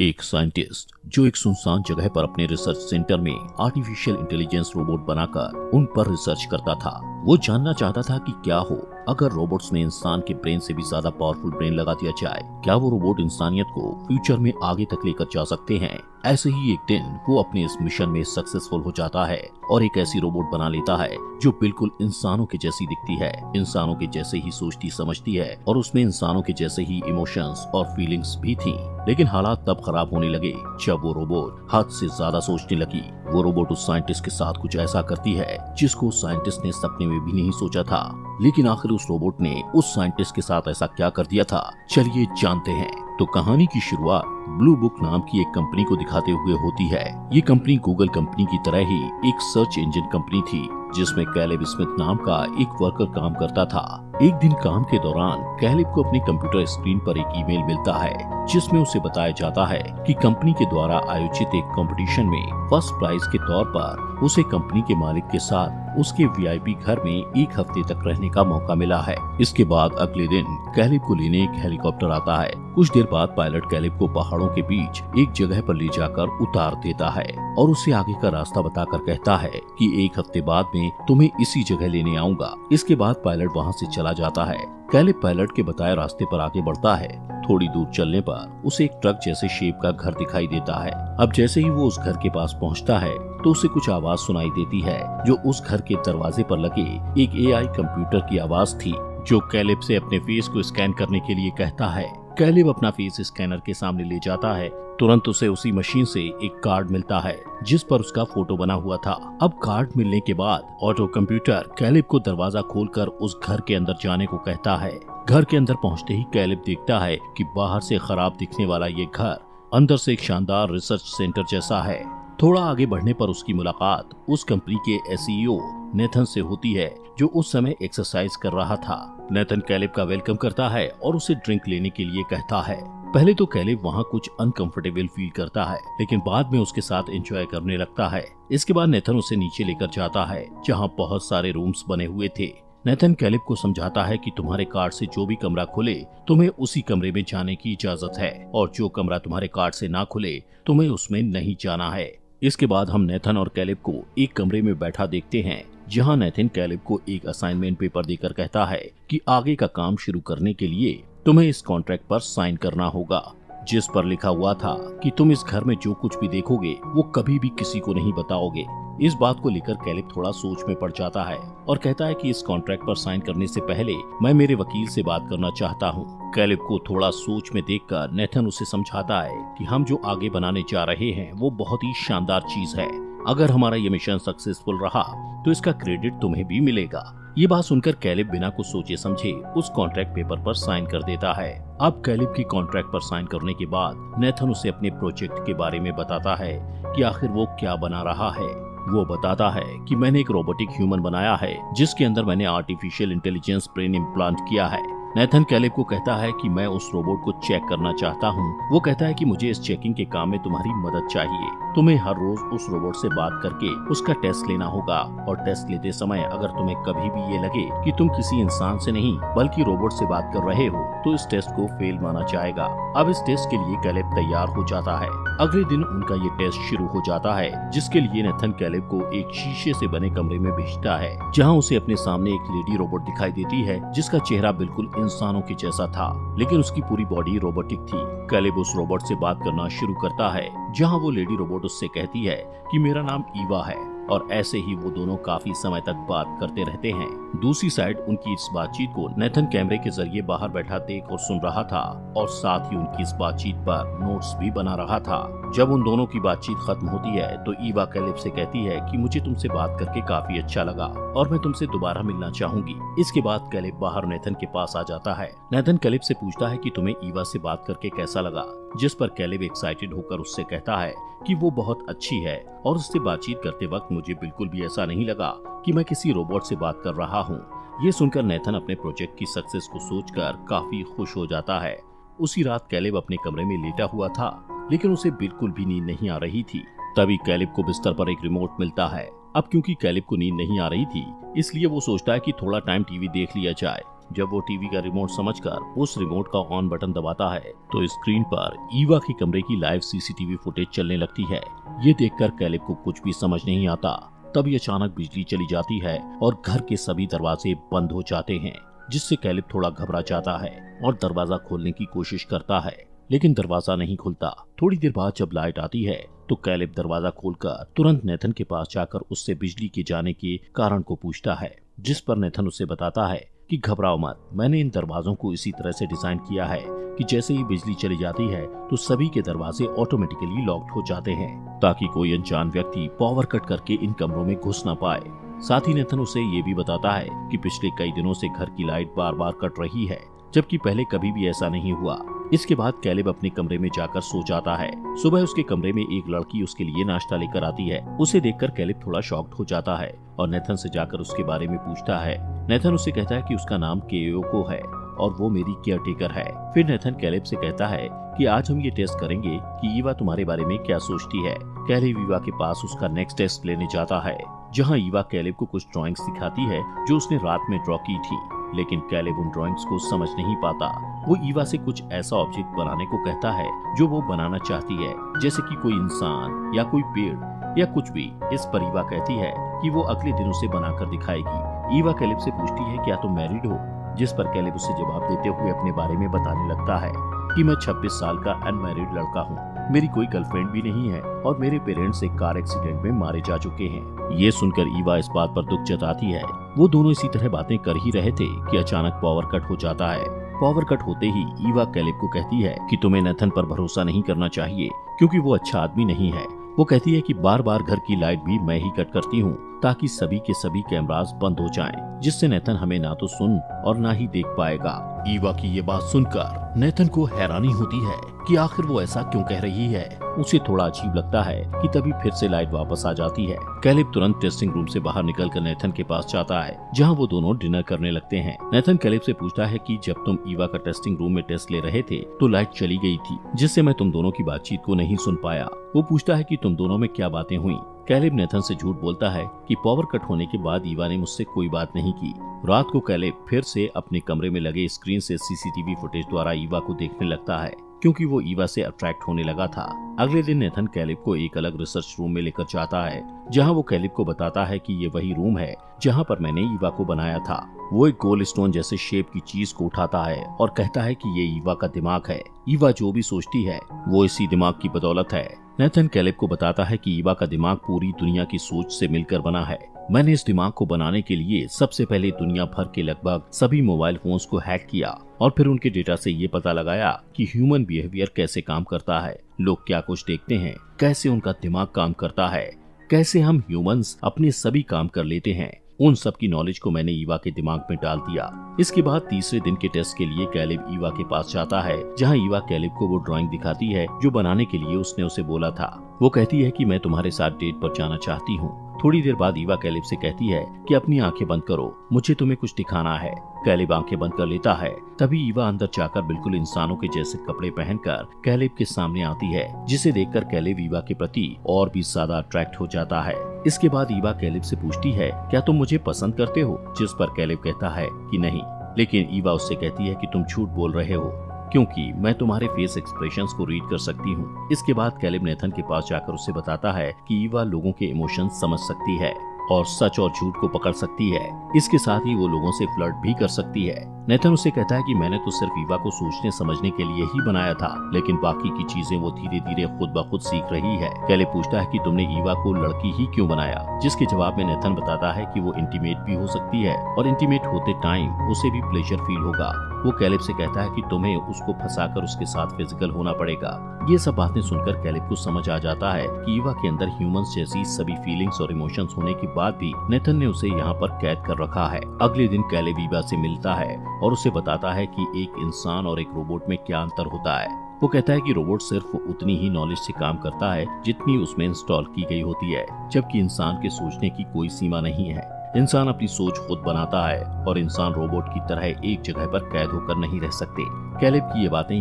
एक साइंटिस्ट जो एक सुनसान जगह पर अपने रिसर्च सेंटर में आर्टिफिशियल इंटेलिजेंस रोबोट बनाकर उन पर रिसर्च करता था। वो जानना चाहता था कि क्या हो अगर रोबोट्स में इंसान के ब्रेन से भी ज्यादा पावरफुल ब्रेन लगा दिया जाए। क्या वो रोबोट इंसानियत को फ्यूचर में आगे तक लेकर जा सकते हैं। ऐसे ही एक दिन वो अपने इस मिशन में सक्सेसफुल हो जाता है और एक ऐसी रोबोट बना लेता है जो बिल्कुल इंसानों के जैसी दिखती है, इंसानों के जैसे ही सोचती समझती है और उसमें इंसानों के जैसे ही इमोशंस और फीलिंग्स भी थी। लेकिन हालात तब खराब होने लगे जब वो रोबोट हद से ज्यादा सोचने लगी। वो रोबोट उस साइंटिस्ट के साथ कुछ ऐसा करती है जिसको उस साइंटिस्ट ने सपने में भी नहीं सोचा था। लेकिन आखिर उस रोबोट ने उस साइंटिस्ट के साथ ऐसा क्या कर दिया था, चलिए जानते हैं। तो कहानी की शुरुआत ब्लू बुक नाम की एक कंपनी को दिखाते हुए होती है। ये कंपनी गूगल कंपनी की तरह ही एक सर्च इंजन कंपनी थी जिसमें कैलेब स्मिथ नाम का एक वर्कर काम करता था। एक दिन काम के दौरान कैलेब को अपने कंप्यूटर स्क्रीन पर एक ईमेल मिलता है जिसमें उसे बताया जाता है कि कंपनी के द्वारा आयोजित एक कंपटीशन में फर्स्ट प्राइज के तौर पर उसे कंपनी के मालिक के साथ उसके वीआईपी घर में एक हफ्ते तक रहने का मौका मिला है। इसके बाद अगले दिन कैलेब को लेने एक हेलीकॉप्टर आता है। कुछ देर बाद पायलट कैलेब को पहाड़ों के बीच एक जगह पर ले जाकर उतार देता है और उसे आगे का रास्ता बताकर कहता है कि एक हफ्ते बाद में तुम्हें इसी जगह लेने आऊंगा। इसके बाद पायलट वहाँ से चला जाता है। कैलेब पायलट के बताए रास्ते पर आगे बढ़ता है। थोड़ी दूर चलने पर उसे एक ट्रक जैसे शेप का घर दिखाई देता है। अब जैसे ही वो उस घर के पास पहुंचता है तो उसे कुछ आवाज सुनाई देती है जो उस घर के दरवाजे पर लगे एक एआई कंप्यूटर की आवाज थी जो कैलेब से अपने फेस को स्कैन करने के लिए कहता है। कैलेब अपना फेस स्कैनर के सामने ले जाता है। तुरंत उसे उसी मशीन से एक कार्ड मिलता है जिस पर उसका फोटो बना हुआ था। अब कार्ड मिलने के बाद ऑटो कंप्यूटर कैलेब को दरवाजा खोलकर उस घर के अंदर जाने को कहता है। घर के अंदर पहुंचते ही कैलेब देखता है कि बाहर से खराब दिखने वाला ये घर अंदर से एक शानदार रिसर्च सेंटर जैसा है। थोड़ा आगे बढ़ने पर उसकी मुलाकात उस कंपनी के एसईओ नेथन से होती है जो उस समय एक्सरसाइज कर रहा था। नेथन कैलेब का वेलकम करता है और उसे ड्रिंक लेने के लिए कहता है। पहले तो कैलेब वहाँ कुछ अनकंफर्टेबल फील करता है लेकिन बाद में उसके साथ एंजॉय करने लगता है। इसके बाद नेथन उसे नीचे लेकर जाता है जहाँ बहुत सारे रूम्स बने हुए थे। नेथन कैलेब को समझाता है कि तुम्हारे कार्ड से जो भी कमरा खुले तुम्हें उसी कमरे में जाने की इजाजत है और जो कमरा तुम्हारे कार्ड से ना खुले तुम्हें उसमें नहीं जाना है। इसके बाद हम नेथन और कैलेब को एक कमरे में बैठा देखते हैं जहां नेथन कैलेब को एक असाइनमेंट पेपर देकर कहता है कि आगे का काम शुरू करने के लिए तुम्हें इस कॉन्ट्रैक्ट पर साइन करना होगा जिस पर लिखा हुआ था कि तुम इस घर में जो कुछ भी देखोगे वो कभी भी किसी को नहीं बताओगे। इस बात को लेकर कैलेब थोड़ा सोच में पड़ जाता है और कहता है कि इस कॉन्ट्रैक्ट पर साइन करने से पहले मैं मेरे वकील से बात करना चाहता हूँ। कैलेब को थोड़ा सोच में देखकर नेथन उसे समझाता है कि हम जो आगे बनाने जा रहे हैं वो बहुत ही शानदार चीज है। अगर हमारा ये मिशन सक्सेसफुल रहा तो इसका क्रेडिट तुम्हें भी मिलेगा। ये बात सुनकर कैलेब बिना कुछ सोचे समझे उस कॉन्ट्रैक्ट पेपर पर साइन कर देता है। अब कैलेब की कॉन्ट्रैक्ट पर साइन करने के बाद नेथन उसे अपने प्रोजेक्ट के बारे में बताता है कि आखिर वो क्या बना रहा है। वो बताता है कि मैंने एक रोबोटिक ह्यूमन बनाया है जिसके अंदर मैंने आर्टिफिशियल इंटेलिजेंस ब्रेन इम्प्लांट किया है। नेथन कैलेब को कहता है कि मैं उस रोबोट को चेक करना चाहता हूँ। वो कहता है कि मुझे इस चेकिंग के काम में तुम्हारी मदद चाहिए। तुम्हें हर रोज उस रोबोट से बात करके उसका टेस्ट लेना होगा और टेस्ट लेते समय अगर तुम्हें कभी भी ये लगे कि तुम किसी इंसान से नहीं बल्कि रोबोट से बात कर रहे हो तो इस टेस्ट को फेल माना जाएगा। अब इस टेस्ट के लिए कैलेब तैयार हो जाता है। अगले दिन उनका ये टेस्ट शुरू हो जाता है जिसके लिए नेथन कैलेब को एक शीशे से बने कमरे में भेजता है जहाँ उसे अपने सामने एक लेडी रोबोट दिखाई देती है जिसका चेहरा बिल्कुल इंसानों के जैसा था लेकिन उसकी पूरी बॉडी रोबोटिक थी। कैलेब उस रोबोट से बात करना शुरू करता है जहां वो लेडी रोबोट उससे कहती है कि मेरा नाम ईवा है और ऐसे ही वो दोनों काफी समय तक बात करते रहते हैं। दूसरी साइड उनकी इस बातचीत को नेथन कैमरे के जरिए बाहर बैठा देख और सुन रहा था और साथ ही उनकी इस बातचीत पर नोट्स भी बना रहा था। जब उन दोनों की बातचीत खत्म होती है तो ईवा कैलेब से कहती है कि मुझे तुमसे बात करके काफी अच्छा लगा और मैं तुमसे दोबारा मिलना चाहूंगी। इसके बाद कैलेब बाहर नेथन के पास आ जाता है। नेथन कैलेब से पूछता है कि तुम्हें ईवा से बात करके कैसा लगा, जिस पर कैलेब एक्साइटेड होकर उससे कहता है कि वो बहुत अच्छी है और उससे बातचीत करते वक्त मुझे बिल्कुल भी ऐसा नहीं लगा कि मैं किसी रोबोट से बात कर रहा हूँ। ये सुनकर नेथन अपने प्रोजेक्ट की सक्सेस को सोचकर काफी खुश हो जाता है। उसी रात कैलेब अपने कमरे में लेटा हुआ था लेकिन उसे बिल्कुल भी नींद नहीं आ रही थी। तभी कैलेब को बिस्तर पर एक रिमोट मिलता है। अब क्योंकि कैलेब को नींद नहीं आ रही थी इसलिए वो सोचता है कि थोड़ा टाइम टीवी देख लिया जाए। जब वो टीवी का रिमोट समझकर उस रिमोट का ऑन बटन दबाता है तो स्क्रीन पर ईवा के कमरे की लाइव सीसीटीवी फुटेज चलने लगती है। ये देखकर कैलेब को कुछ भी समझ नहीं आता। तभी अचानक बिजली चली जाती है और घर के सभी दरवाजे बंद हो जाते हैं, जिससे कैलेब थोड़ा घबरा जाता है और दरवाजा खोलने की कोशिश करता है, लेकिन दरवाजा नहीं खुलता। थोड़ी देर बाद जब लाइट आती है तो कैलेब दरवाजा खोलकर तुरंत नेथन के पास जाकर उससे बिजली के जाने के कारण को पूछता है, जिस पर नेथन उसे बताता है कि घबराओ मत, मैंने इन दरवाजों को इसी तरह से डिजाइन किया है कि जैसे ही बिजली चली जाती है तो सभी के दरवाजे ऑटोमेटिकली लॉक्ड हो जाते हैं, ताकि कोई अनजान व्यक्ति पावर कट करके इन कमरों में घुस न पाए। साथ ही नेथन उसे ये भी बताता है कि पिछले कई दिनों से घर की लाइट बार बार कट रही है, जबकि पहले कभी भी ऐसा नहीं हुआ। इसके बाद कैलेब अपने कमरे में जाकर सो जाता है। सुबह उसके कमरे में एक लड़की उसके लिए नाश्ता लेकर आती है। उसे देखकर कैलेब थोड़ा शॉक्ड हो जाता है और नेथन से जाकर उसके बारे में पूछता है। नेथन उससे कहता है कि उसका नाम केयोको है और वो मेरी केयरटेकर है। फिर नेथन कैलेब से कहता है कि आज हम ये टेस्ट करेंगे कि ईवा तुम्हारे बारे में क्या सोचती है। कैलेब ईवा के पास उसका नेक्स्ट टेस्ट लेने जाता है, जहाँ ईवा कैलेब को कुछ ड्राइंग्स दिखाती है जो उसने रात में ड्रॉ की थी, लेकिन कैलेब उन ड्राइंग्स को समझ नहीं पाता। वो ईवा से कुछ ऐसा ऑब्जेक्ट बनाने को कहता है जो वो बनाना चाहती है, जैसे कि कोई इंसान या कोई पेड़ या कुछ भी। इस पर ईवा कहती है कि वो अगले दिन उसे बनाकर दिखाएगी। ईवा कैलेब से पूछती है क्या तुम मैरिड हो, जिस पर कैलेब उसे जवाब देते हुए अपने बारे में बताने लगता है कि मैं 26 साल का अनमैरिड लड़का हूँ, मेरी कोई गर्लफ्रेंड भी नहीं है और मेरे पेरेंट्स एक कार एक्सीडेंट में मारे जा चुके हैं। ये सुनकर ईवा इस बात पर दुख जताती है। वो दोनों इसी तरह बातें कर ही रहे थे कि अचानक पावर कट हो जाता है। पावर कट होते ही ईवा कैलेब को कहती है कि तुम्हें नेथन पर भरोसा नहीं करना चाहिए, क्योंकि वो अच्छा आदमी नहीं है। वो कहती है कि बार बार घर की लाइट भी मैं ही कट करती हूँ ताकि सभी के सभी कैमरास बंद हो जाएं, जिससे नेथन हमें ना तो सुन और ना ही देख पाएगा। ईवा की ये बात सुनकर नेथन को हैरानी होती है कि आखिर वो ऐसा क्यों कह रही है। उसे थोड़ा अजीब लगता है कि तभी फिर से लाइट वापस आ जाती है। कैलेब तुरंत टेस्टिंग रूम से बाहर निकलकर नेथन के पास जाता है, जहां वो दोनों डिनर करने लगते हैं। नेथन कैलेब से पूछता है कि जब तुम ईवा का टेस्टिंग रूम में टेस्ट ले रहे थे तो लाइट चली गई थी, जिससे मैं तुम दोनों की बातचीत को नहीं सुन पाया। वो पूछता है कि तुम दोनों में क्या बातें हुई। कैलेब नेथन से झूठ बोलता है कि पावर कट होने के बाद ईवा ने मुझसे कोई बात नहीं की। रात को कैलेब फिर से अपने कमरे में लगे स्क्रीन से सीसीटीवी फुटेज द्वारा ईवा को देखने लगता है, क्योंकि वो ईवा से अट्रैक्ट होने लगा था। अगले दिन नेथन कैलेब को एक अलग रिसर्च रूम में लेकर जाता है, जहां वो कैलेब को बताता है कि ये वही रूम है जहां पर मैंने ईवा को बनाया था। वो एक गोल्ड स्टोन जैसे शेप की चीज को उठाता है और कहता है कि ये ईवा का दिमाग है। ईवा जो भी सोचती है वो इसी दिमाग की बदौलत है। नेथन कैलेब को बताता है कि ईवा का दिमाग पूरी दुनिया की सोच से मिलकर बना है। मैंने इस दिमाग को बनाने के लिए सबसे पहले दुनिया भर के लगभग सभी मोबाइल फोन्स को हैक किया और फिर उनके डेटा से ये पता लगाया कि ह्यूमन बिहेवियर कैसे काम करता है, लोग क्या कुछ देखते हैं, कैसे उनका दिमाग काम करता है, कैसे हम ह्यूमंस अपने सभी काम कर लेते हैं। उन सब की नॉलेज को मैंने ईवा के दिमाग में डाल दिया। इसके बाद तीसरे दिन के टेस्ट के लिए कैलेब ईवा के पास जाता है, जहां ईवा कैलेब को वो ड्राइंग दिखाती है जो बनाने के लिए उसने उसे बोला था। वो कहती है कि मैं तुम्हारे साथ डेट पर जाना चाहती हूँ। थोड़ी देर बाद ईवा कैलेब से कहती है कि अपनी आंखें बंद करो, मुझे तुम्हें कुछ दिखाना है। कैलेब आंखें बंद कर लेता है। तभी ईवा अंदर जाकर बिल्कुल इंसानों के जैसे कपड़े पहनकर कैलेब के सामने आती है, जिसे देखकर कैलेब ईवा के प्रति और भी ज्यादा अट्रैक्ट हो जाता है। इसके बाद ईवा कैलेब से पूछती है क्या तुम मुझे पसंद करते हो, जिस पर कैलेब कहता है कि नहीं, लेकिन ईवा उससे कहती है कि तुम झूठ बोल रहे हो, क्योंकि मैं तुम्हारे फेस एक्सप्रेशंस को रीड कर सकती हूँ। इसके बाद कैलेब नेथन के पास जाकर उसे बताता है कि ईवा लोगों के इमोशंस समझ सकती है और सच और झूठ को पकड़ सकती है। इसके साथ ही वो लोगों से फ्लर्ट भी कर सकती है। नेथन उसे कहता है कि मैंने तो सिर्फ ईवा को सोचने समझने के लिए ही बनाया था, लेकिन बाकी की चीजें वो धीरे धीरे खुद ब खुद सीख रही है। कैलेब पूछता है कि तुमने ईवा को लड़की ही क्यों बनाया, जिसके जवाब में नेथन बताता है कि वो इंटीमेट भी हो सकती है और इंटीमेट होते टाइम उसे भी प्लेजर फील होगा। वो कैलेब से कहता है कि तुम्हें उसको फंसाकर उसके साथ फिजिकल होना पड़ेगा। ये सब बातें सुनकर कैलेब को समझ आ जाता है कि ईवा के अंदर ह्यूमंस जैसी सभी फीलिंग्स और इमोशंस होने के बाद भी नेथन ने उसे यहाँ पर कैद कर रखा है। अगले दिन कैलेब ईवा से मिलता है और उसे बताता है कि एक इंसान और एक रोबोट में क्या अंतर होता है। वो कहता है कि रोबोट सिर्फ उतनी ही नॉलेज से काम करता है जितनी उसमें इंस्टॉल की गई होती है, जबकि इंसान के सोचने की कोई सीमा नहीं है। इंसान अपनी सोच खुद बनाता है और इंसान रोबोट की तरह एक जगह पर कैद होकर नहीं रह सकते। कैलेब की ये बातें